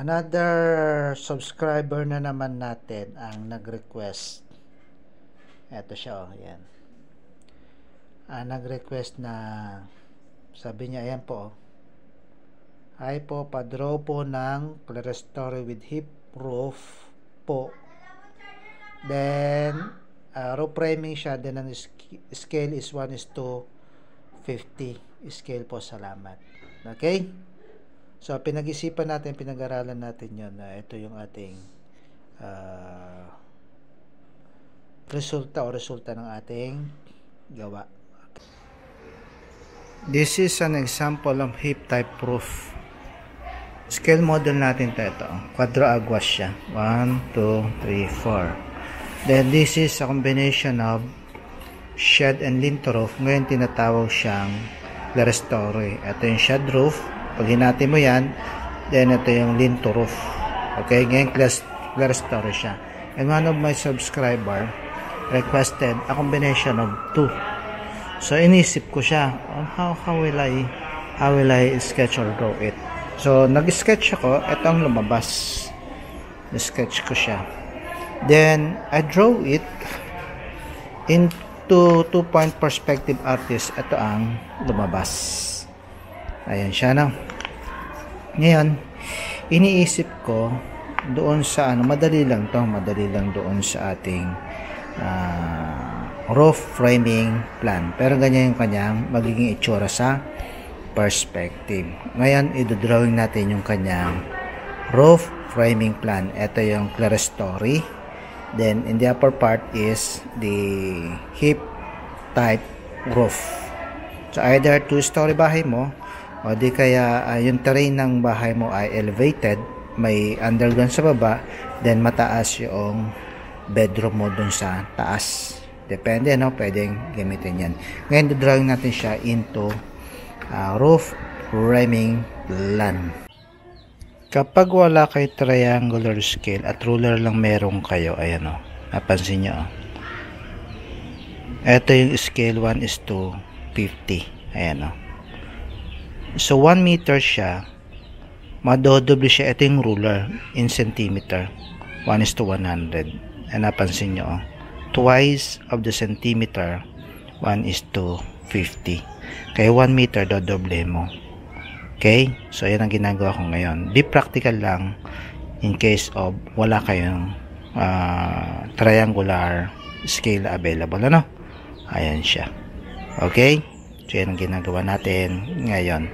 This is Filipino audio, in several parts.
Another subscriber na naman natin ang nag-request. Eto siya, oh, yan. Nag-request na, sabi niya, ayan po, oh. Hi po, pa-draw po ng clerestory with hip roof po. Then, roof framing siya. Then, ang scale is 1:50. Scale po, salamat. Okay? So, pinag-isipan natin, pinag-aralan natin yun. Ito yung ating resulta ng ating gawa. This is an example of hip type roof. Scale model natin ito. Quadro aguas siya. 1, 2, 3, 4. Then, this is a combination of shed and lintel roof. Ngayon, tinatawag siyang clerestory. Ito yung shed roof. Pag hinati mo yan, then ito yung lintel roof. Okay, ngayon clerestory siya. And one of my subscriber requested a combination of two. So inisip ko siya, how will I sketch or draw it? So nag-sketch ako, ito ang lumabas. Na-sketch ko siya. Then I draw it into 2-point perspective artist. Ito ang lumabas. Ayan siya na. Ngayon, iniisip ko doon sa madali lang doon sa ating roof framing plan. Pero ganyan yung kanyang magiging itsura sa perspective. Ngayon, i-drawing natin yung kanyang roof framing plan. Ito yung clerestory. Then, in the upper part is the hip type roof. So, either 2-story bahay mo, o di kaya yung terrain ng bahay mo ay elevated, may underground sa baba, then mataas yung bedroom mo dun sa taas. Depende, no? Pwedeng gamitin yan. Ngayon, drawing natin siya into roof framing plan. Kapag wala kay triangular scale at ruler lang meron kayo, ayan o, napansin nyo o. Ito yung scale 1:50. Ayan o. So, 1 meter siya, madodoble siya. Ito yung ruler in centimeter, 1:100. And napansin nyo, oh, twice of the centimeter, 1:50. Kaya 1 meter, dodoble mo. Okay? So, yan ang ginagawa ko ngayon. Be practical lang in case of wala kayong triangular scale available. Ano? Ayan siya. Okay? So, yan ang ginagawa natin ngayon.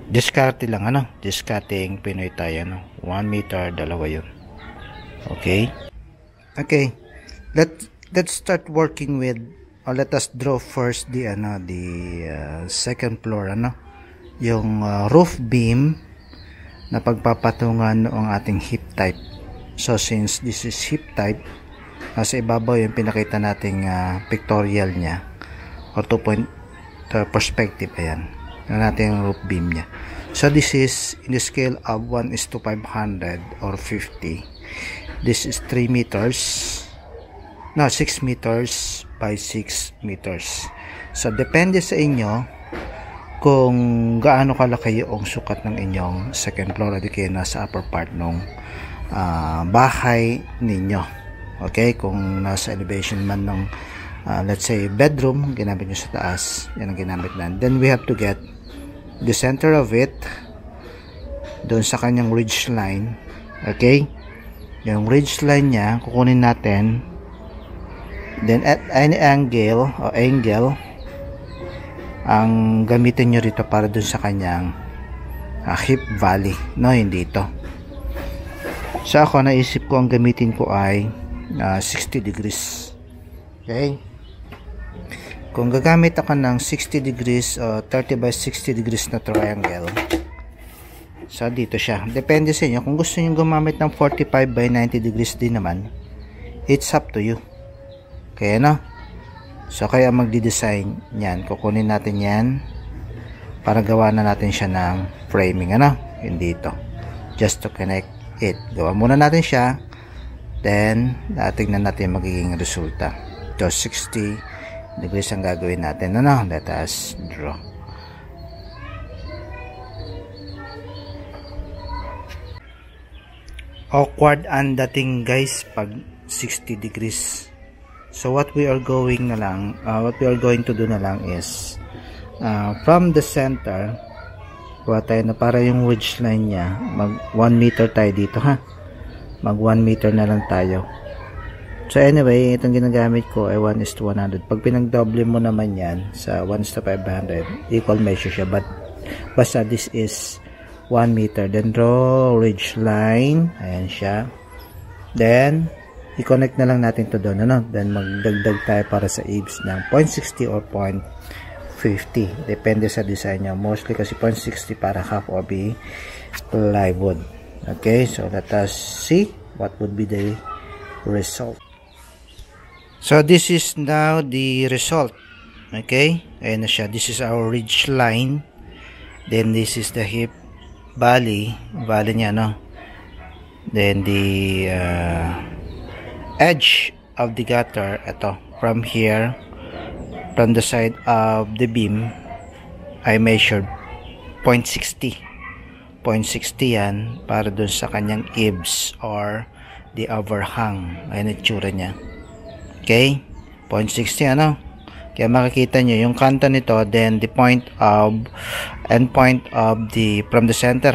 Discarte lang, discarding Pinoy tayo, 1 meter, dalawa yun. Okay? Okay. Let's start working with, or let us draw first the second floor, yung roof beam na pagpapatungan noong ating hip type. So, since this is hip type, sa ibabaw yung pinakita nating pictorial niya, or 2-point perspective, ayan. Natin yung roof beam niya. So this is in the scale of 1:500 or 50. This is 3 meters. No, 6 meters by 6 meters. So depende sa inyo kung gaano kalaki yung sukat ng inyong second floor o di kayo nasa upper part ng bahay ninyo. Okay, kung nasa elevation man ng let's say bedroom, ginamit nyo sa taas, yan ang ginamit na. Then we have to get the center of it doon sa kanyang ridge line. Okay, yung ridge line nya kukunin natin, then at any angle o angle ang gamitin nyo rito para doon sa kanyang hip valley, hindi ito. So ako, naisip ko ang gamitin ko ay 60 degrees. Okay, kung gagamit ako ng 60 degrees o 30 by 60 degrees na triangle, so dito siya. Depende sa inyo. Kung gusto niyo gumamit ng 45 by 90 degrees din naman, it's up to you. Kaya so kaya magdi-design yan. Kukunin natin yan para gawa na natin siya ng framing. Yun dito. Just to connect it. Gawa muna natin siya. Then, tingnan natin magiging resulta. So, 60 degrees ang gagawin natin. Let us draw. awkward ang dating guys pag 60 degrees. So what we are going to do na lang is from the center, kuha tayo na para yung ridge line nya, mag 1 meter tayo dito ha. Mag 1 meter na lang tayo. So anyway, itong ginagamit ko ay 1:100. Pag pinagdoble mo naman yan sa 1:500, equal measure siya. But basta this is 1 meter. Then draw ridge line. Ayan siya. Then i-connect na lang natin to doon. Ano? Then magdagdag tayo para sa eaves ng 0.60 or 0.50. Depende sa design nyo. Mostly kasi 0.60 para half or B plywood. Okay, so let us see what would be the result. So this is now the result. Okay, ayan na siya. This is our ridge line. Then this is the hip valley niya, no? Then the edge of the gutter, ito, from here, from the side of the beam, I measured 0.60. 0.60 yan para dun sa kanyang eaves or the overhang. Ayan ang tsura niya. Okay, 0.60 ano. Kaya makikita nyo yung kanto nito, then the point of end point of the from the center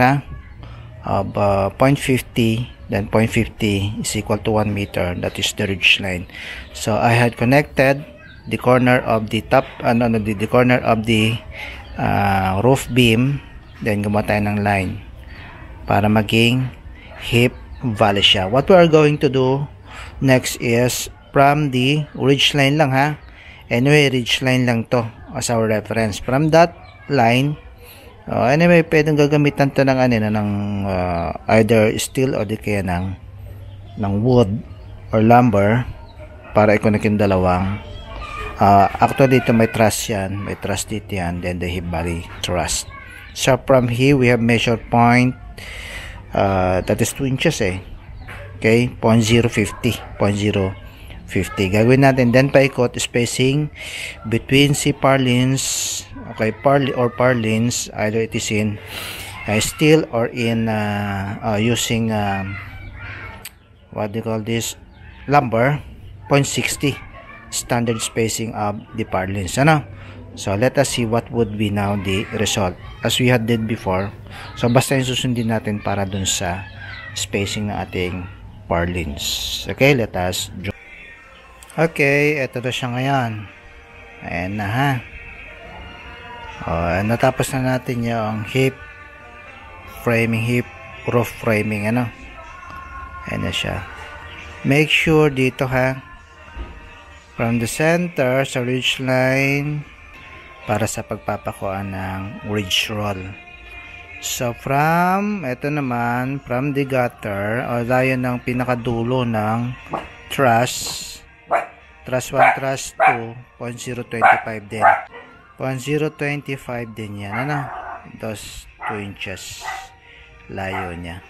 of 0.50, then 0.50 is equal to 1 meter. That is the ridge line. So I had connected the corner of the top, the corner of the roof beam, then gumawa tayo ng line para maging hip valley siya. What we are going to do next is from the ridge line lang ha. Anyway, ridge line lang to as our reference. From that line, anyway, pwedeng gagamitan to ng either steel o di kaya ng wood or lumber para i-connect yung dalawang. Actually, dito may truss yan. May truss dito yan. Then the hip valley truss. So from here, we have measured point. That is 2 inches eh. Okay, 0.050. 0.050. Gagawin natin then paikot spacing between si purlins, okay, purlins, either it is in steel or in using what do you call this, lumber, 0.60 standard spacing of the purlins, ano. So let us see what would be now the result as we had did before. So basta yung susundin natin para dun sa spacing ng ating purlins. Okay, let us draw. Okay, ito na siya ngayon. Ayan na ha. Natapos na natin yung hip framing, hip roof framing, ano. Ayan na siya. Make sure dito ha, from the center sa ridge line para sa pagpapakuha ng ridge roll. So from, ito naman, from the gutter, o layo ng pinakadulo ng truss, truss 1, truss 2, 0.025 din. 0.025 din yan, ano? Those 2 inches layo niya.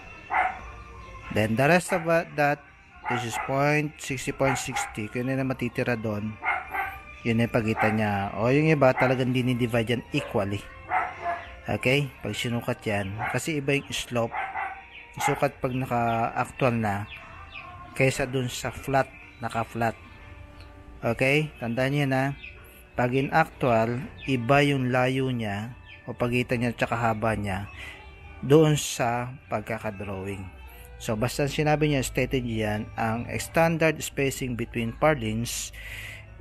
Then the rest of that, this is 0.60, 0.60. Kung na matitira doon, yun yung pagitan niya. O yung iba talagang dinidivide yan equally. Okay? Pag sinukat yan, kasi iba yung slope. Sukat pag naka-actual na, kaysa dun sa flat, naka-flat. Okay? Tandaan niyo na, pag in actual, iba yung layo niya, o pagitan niya at saka haba niya, doon sa pagkakadrawing. So, basta sinabi niya, stated yan, ang standard spacing between purlins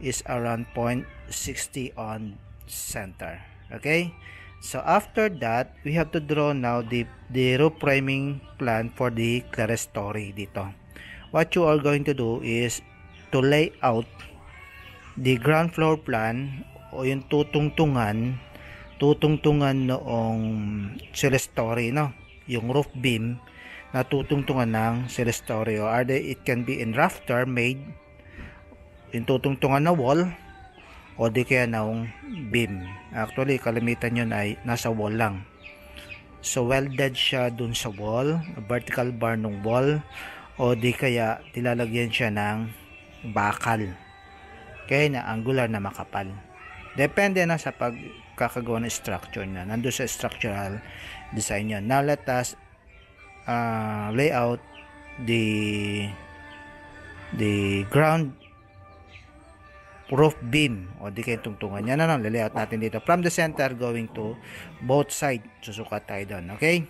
is around 0.60 on center. Okay? So, after that, we have to draw now the roof framing plan for the clerestory dito. What you are going to do is to lay out the ground floor plan o yung tutungtungan noong clerestory, no? Yung roof beam na tutungtungan ng clerestory, or either it can be in rafter made, yung tutungtungan na wall, o di kaya naong beam. Actually, kalimitan yun ay nasa wall lang. So, welded siya dun sa wall, vertical bar ng wall, o di kaya tilalagyan siya ng bakal. Okay, na angular na makapal. Depende na sa pagkakagawa ng structure na. Nandun sa structural design yun. Now, let us lay out the ground roof beam o di kayo tungtungan. Yan na lang, layout natin dito. From the center going to both side. Susukat tayo doon. Okay?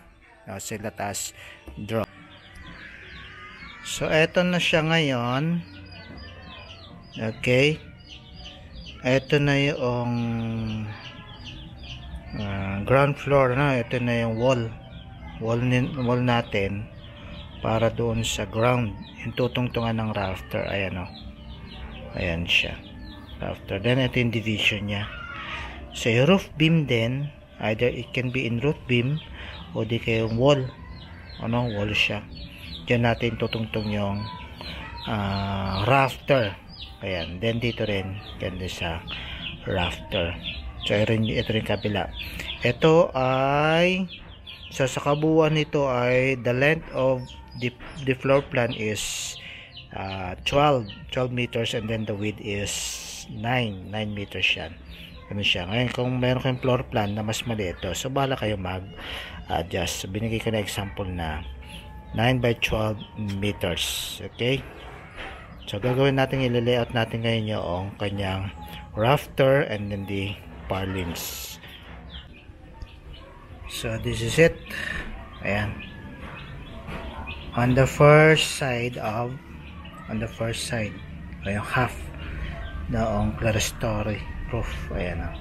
So, let us draw. So, eto na siya ngayon. Okay? Eto na yung ground floor. No? Eto na yung wall natin para doon sa ground. Yung tutungtungan ng rafter. Ayan o. Ayan siya. After then, ito yung division niya. So, yung roof beam din, either it can be in roof beam o di kayong wall. Wall siya. Diyan natin tutungtong yung rafter. Ayan. Then, dito rin, ganda sa rafter. So, ito rin kabila. Ito ay, so, sa kabuuan nito ay, the length of the floor plan is 12 meters and then the width is 9 meters yan. Ganun siya. Ngayon, kung meron kayong floor plan na mas maliit ito, so bala kayo mag-adjust. So, binigay ko na example na 9 by 12 meters. Okay? So, gagawin natin, i-layout natin ngayon yung kanyang rafter and then the purlins. So, this is it. Ayan. On the first side, yung half noong clerestory roof. Ayan o.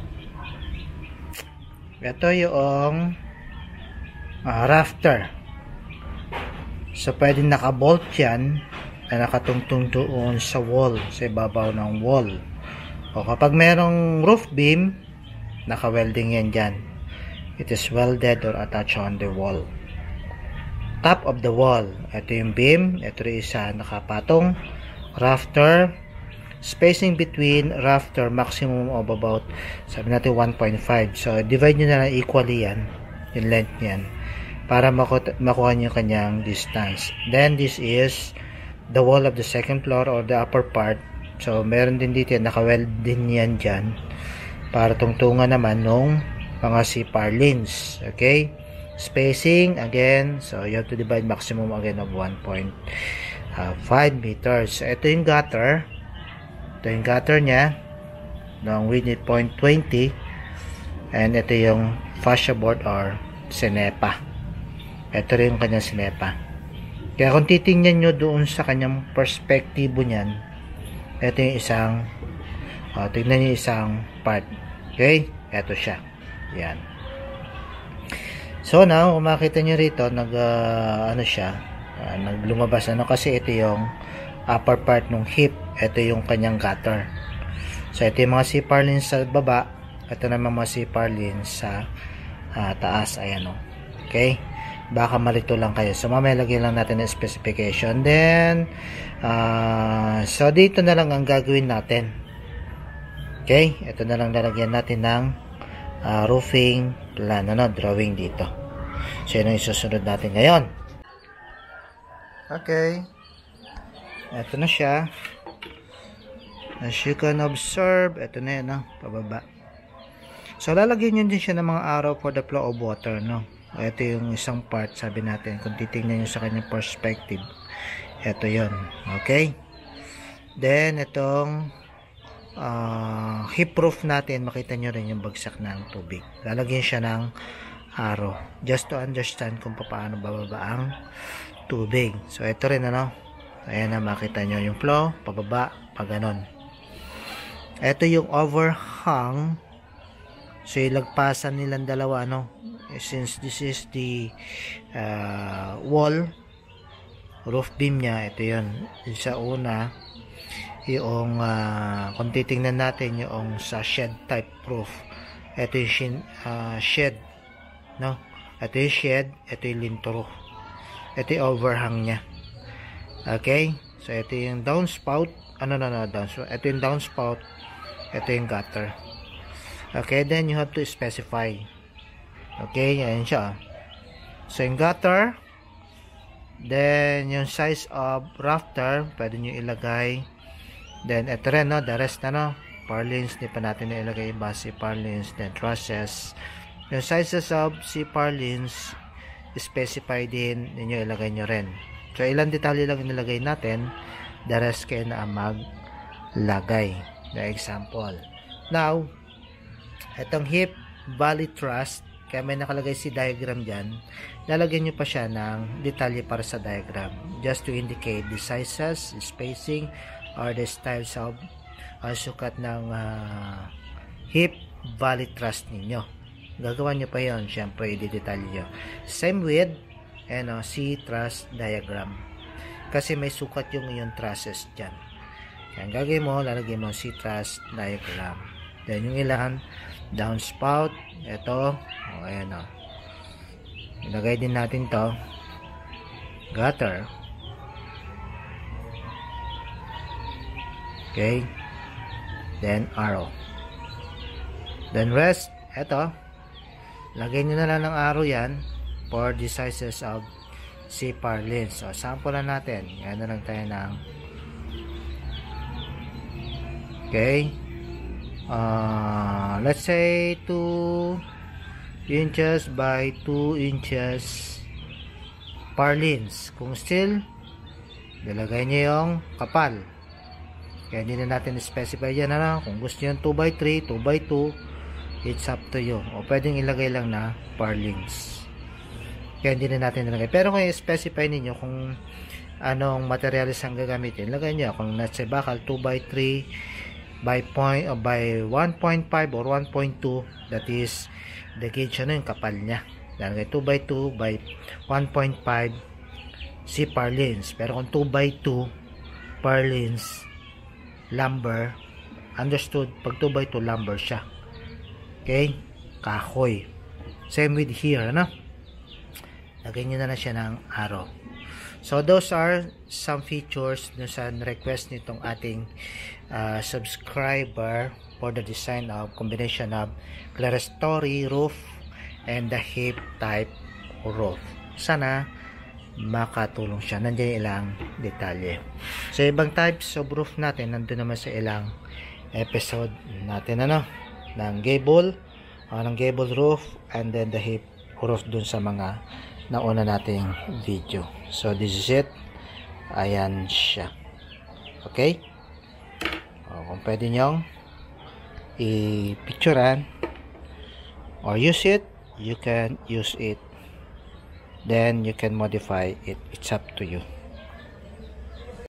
Ito yung rafter. So, pwede nakabolt yan na nakatungtong doon sa wall, sa ibabaw ng wall. O kapag merong roof beam, naka-welding yan dyan. It is welded or attached on the wall. Top of the wall. Ito yung beam. Ito rin isa nakapatong rafter. Spacing between rafter maximum of about, sabi natin 1.5. So, divide nyo na lang equally yan, yung length yan, para makuha nyo kanyang distance. Then, this is the wall of the second floor or the upper part. So, meron din dito, naka-weld din yan dyan, para tungtungan naman nung mga C-purlins. Okay? Spacing, again, so you have to divide maximum again of 1.5 meters. So, ito yung gutter. Ito yung gutter niya. Ang width is 0.20. And ito yung fascia board or sinepa. Ito rin yung kanyang sinepa. Kaya kung titingnan nyo doon sa kanyang perspektibo niyan, ito yung isang, tignan nyo isang part. Okay? Ito siya. Yan. So now, kung makita nyo rito, naglumabas kasi ito yung upper part ng hip. Ito yung kanyang gutter. So, ito yung mga C-purlins sa baba. Ito naman mga C-purlins sa taas. Ayan o. Okay? Baka malito lang kayo. So, mamaya lagyan lang natin ng specification. Then, so, dito na lang ang gagawin natin. Okay? Ito na lang lalagyan natin ng roofing plan, drawing dito. So, yun ang isusunod natin ngayon. Okay. Ito na siya. As you can observe, ito na yan, pababa. So, lalagyan nyo din siya ng mga arrow for the flow of water, Ito yung isang part, sabi natin, kung titingnan nyo sa kanyang perspective. Ito yon. Okay? Then, itong hip roof natin, makita nyo rin yung bagsak ng tubig. Lalagyan siya ng arrow. Just to understand kung paano bababa ang tubig. So, ito rin, Ayan na, makita nyo yung flow, pababa, paganon. Ito yung overhang. So, ilagpasan nilang dalawa, Since this is the wall, roof beam niya, ito yun. Sa una, yung, kung titingnan natin yung sa shed type roof, ito yung shed, Ito yung shed, ito yung linto roof. Ito yung overhang niya. Okay? So, ito yung downspout. Downspout. Ito yung downspout. Ito yung gutter. Okay, then you have to specify. Okay, yan siya. So, yung gutter. Then, yung size of rafter, pwede nyo ilagay. Then, ito rin, the rest purlins, di pa natin na ilagay iba, C-purlins, then trusses. Yung sizes of C-purlins, specify din, ninyo ilagay nyo rin. So ilang detalye lang inilagay natin, the rest kayo na maglagay. The example. Now, itong hip valley thrust, kaya may nakalagay si diagram dyan, lalagyan nyo pa siya ng detalye para sa diagram, just to indicate the sizes, spacing, or the styles of sukat ng hip valley thrust ninyo. Gagawa nyo pa yon, syempre i-detalye nyo. Same with C-thrust diagram, kasi may sukat yung iyong trusses dyan. Kaya ang gagawin mo, lalagay mo C-thrust diagram. Then yung ilan, downspout, ito, ayan o. Ilagay din natin to, gutter. Okay. Then arrow. Then rest, ito. Lagay nyo na lang ng arrow yan for the sizes of C-purlins. So, sample na natin. Yan na lang tayo ng okay. Let's say 2 inches by 2 inches purlins. Kung still, ilagay nyo yung kapal. Kaya hindi na natin specify yan. Kung gusto nyo 2x3, 2x2, it's up to you. O pwedeng ilagay lang na purlins. Kaya hindi na natin ilagay. Pero kung i-specify ninyo kung anong materials ang gagamitin, lagay nyo. Kung let's say bakal 2x3 by 1.5 or 1.2, that is the gauge yung kapal nya. Lagay 2x2 by 1.5 C purlins. Pero kung 2x2 purlins lumber, understood, pag 2x2 lumber siya. Okay, kahoy. Same with here, lagay nyo na siya ng arrow. So those are some features dun sa request nitong ating subscriber for the design of combination of clerestory roof and the hip type roof. Sana makatulong siya. Nandiyan ilang detalye. So ibang types of roof natin, nandun naman sa ilang episode natin ng gable, ng gable roof, and then the hip roof dun sa mga nauna nating video. So this is it. Ayan siya. Okay? Kung pwede nyong i-picturean or use it, you can use it. Then you can modify it. It's up to you.